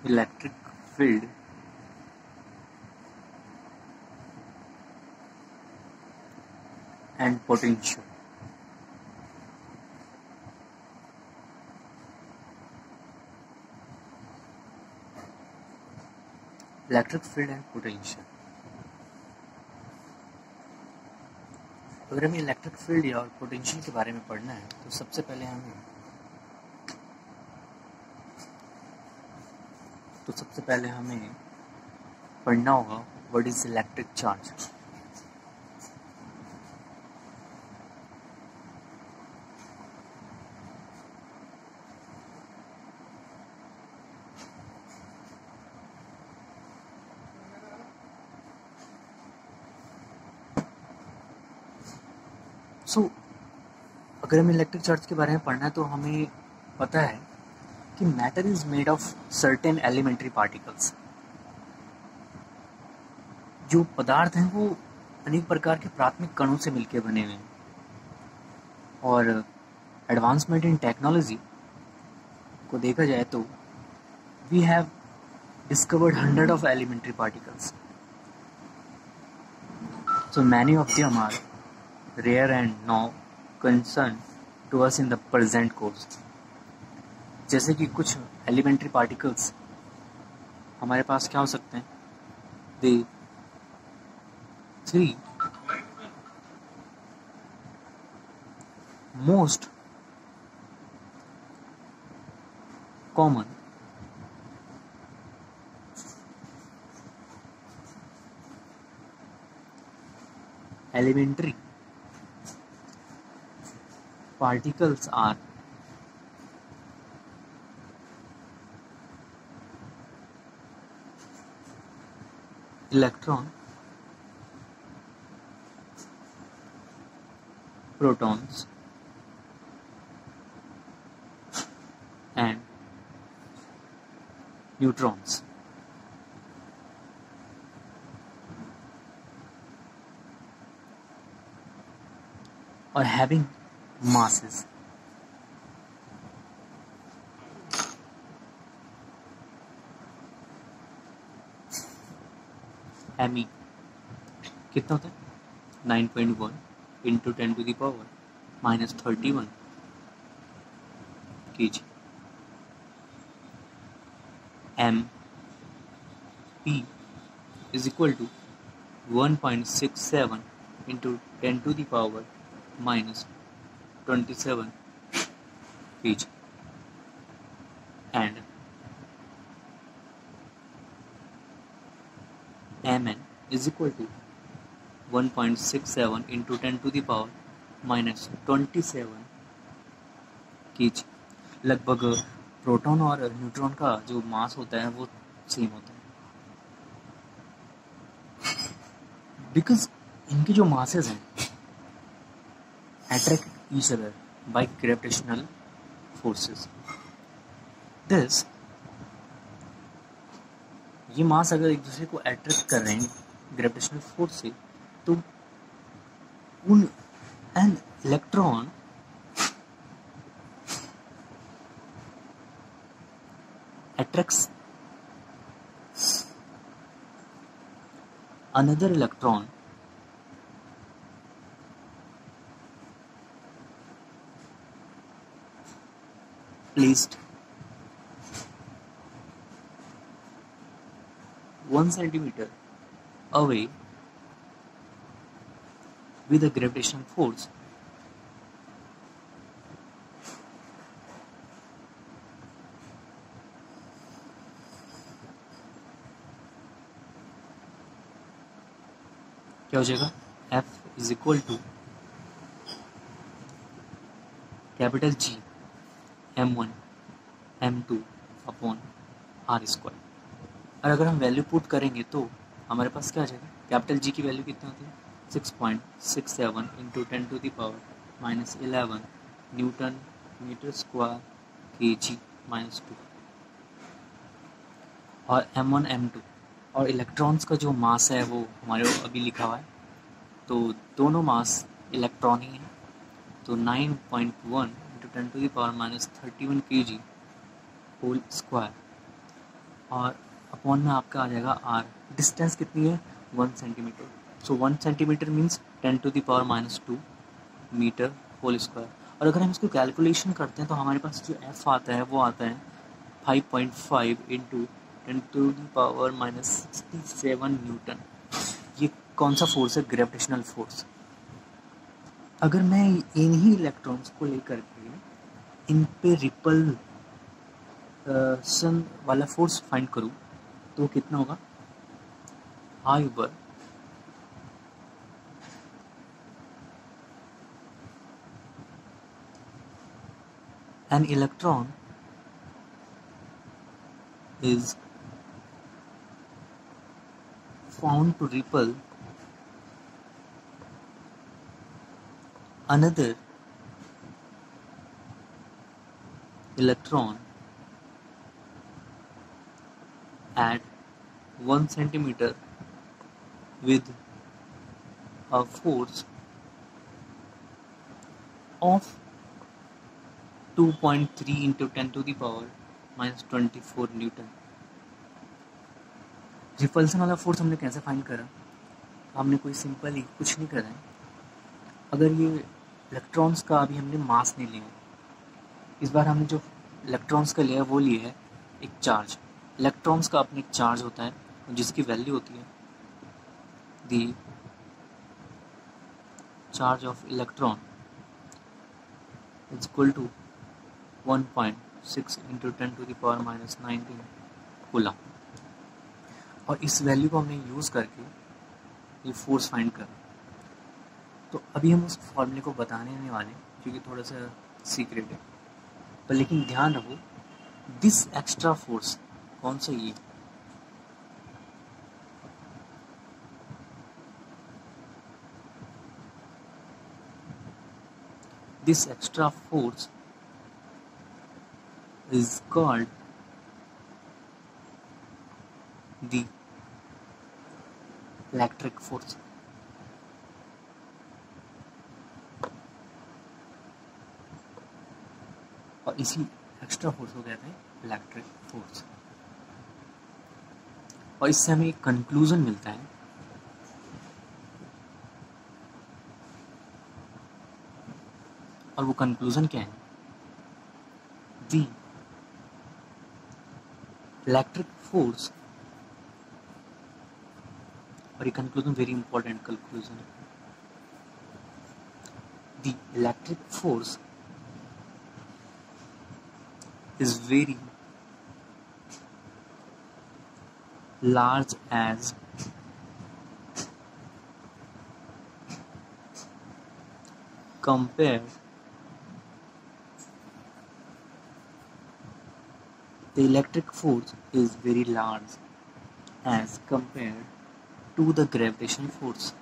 electric field and potential. Electric field and potential. अगर हमें electric field या और पोटेंशियल के बारे में पढ़ना है तो सबसे पहले हमें पढ़ना होगा व्हाट इज इलेक्ट्रिक चार्ज. अगर हमें इलेक्ट्रिक चार्ज के बारे में पढ़ना है तो हमें पता है कि matter is made of certain elementary particles. जो पदार्थ हैं वो अनेक प्रकार के प्राथमिक कणों से मिलकर बने हुए हैं. और एडवांसमेंट इन टेक्नोलॉजी को देखा जाए तो we have discovered 100 of elementary particles. So many of them are rare and now concerned to us in the present course. जैसे कि कुछ एलिमेंट्री पार्टिकल्स हमारे पास क्या हो सकते हैं. The three most common elementary particles are electron, protons and neutrons. Or having masses. Me कितना होता है 9.1 into 10 to the power -31 kg. MP is equal to 1.67 into 10 to the power -27 kg. And Mn is equal to 1.67 into 10 to the power -27 kg. लगभग proton और neutron का जो मास होता है वो सेम होता है. बिकॉज इनके जो मासेस हैं attract each other by gravitational forces. ये मास अगर एक दूसरे को अट्रैक्ट कर रहे हैं ग्रेविटेशनल फोर्स से तो an electron attracts another electron placed 1 centimeter away with a gravitational force. क्या हो जाएगा F is equal to capital G M1 M2 upon R². और अगर हम वैल्यू पुट करेंगे तो हमारे पास क्या आ जाएगा. कैपिटल G की वैल्यू कितनी होती है 6.67 into 10 to the power -11 newton metre square kg -2. और M1 M2 और इलेक्ट्रॉन्स का जो मास है वो हमारे अभी लिखा हुआ है तो दोनों मास इलेक्ट्रॉन ही है. तो 9.1 into 10 to the power -31 kg whole square और अपॉन में आपका आ जाएगा r। डिस्टेंस कितनी है 1 centimetre, so 1 centimetre means 10⁻⁻² metre whole square. और अगर हम इसको कैलकुलेशन करते हैं तो हमारे पास जो f आता है वो आता है 5.5 इंटू 10⁻⁻67 न्यूटन। ये कौन सा फोर्स है? Gravitational force. अगर मैं इन्हीं इलेक्ट्रॉन्स को लेकर के इन पे रिपल्सन वाला फोर्स फाइंड करूँ तो कितना होगा? I बर an electron is found to repel another electron at 1 centimeter with a force of 2.3 into 10⁻⁻24 Newton. Repulsion वाला फोर्स हमने कैसे फाइंड करा? हमने कोई सिंपल ही कुछ नहीं करा है। अगर ये इलेक्ट्रॉन्स का अभी हमने मास नहीं लिया, इस बार हमने जो इलेक्ट्रॉन्स का लिया है वो लिया है एक चार्ज। इलेक्ट्रॉन्स का अपने एक चार्ज होता है जिसकी वैल्यू होती है the charge of electron is equal to 1.6 into 10⁻⁻19 coulomb. और इस वैल्यू को हमने यूज़ करके ये फोर्स फाइंड करा। तो अभी हम उस फॉर्मूले को बताने नहीं वाले क्योंकि थोड़ा सा सीक्रेट है, पर लेकिन ध्यान रखो दिस एक्स्ट्रा फोर्स कौन सा? ये this extra force is called the electric force। और इसी एक्स्ट्रा फोर्स को कहते हैं इलेक्ट्रिक फोर्स। और इससे हमें एक कंक्लूजन मिलता है, और वो कंक्लूजन क्या है? दी इलेक्ट्रिक फोर्स, और ये कंक्लूजन वेरी इंपॉर्टेंट कंक्लूजन है, the electric force is very large as compared the electric force is very large as compared to the gravitational force।